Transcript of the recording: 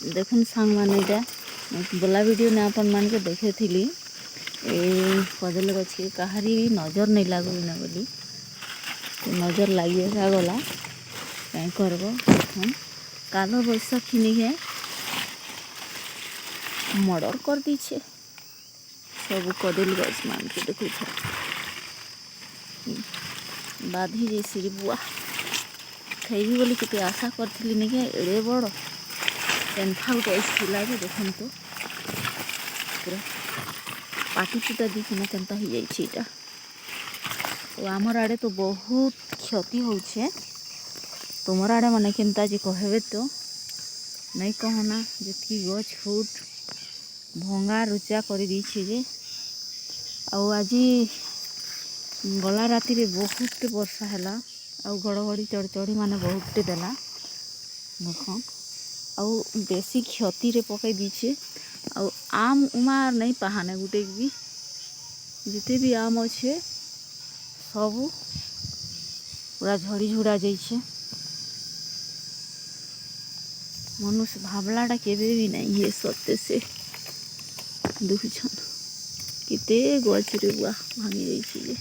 देखुन सांग मैंने बोला वीडियो ने अपन मान के देखे थी कदली गछ के कहारी भी नजर नहीं लागू ना बोली नजर लगे गला कहीं करब हम काल बैशाखी नहीं है मर्डर कर दीछे सब कदली गछ मान के देखो बाधी जैसी बुआ खाइबी बोली के आशा करी नहीं क्या एड़े बड़ पेन्था गोटे आसला देखु तो पूरा पाटी चुटा देखना केनता हो जाइए आमर आड़े तो बहुत क्षति होछे तुमर आड़े माने केनता जे कहबे तो नहीं कहना जितकी गछ फुट भंगा रुचा कर दीछे जे आज गला राति रे बहुत वर्षा है घड़घड़ी चढ़चढ़ी माने बहुत देला देख आउ बेसी क्षति रे पकई दीछे आम उमार नहीं पहाने गुटे भी जिते भी आम अच्छे सब पूरा झड़ी झुड़ा जाइए मनुष्य भावलाटा केबे भी नहीं ये सत्य से दुखछन किते गछ रे बुआ भांगी जाइए।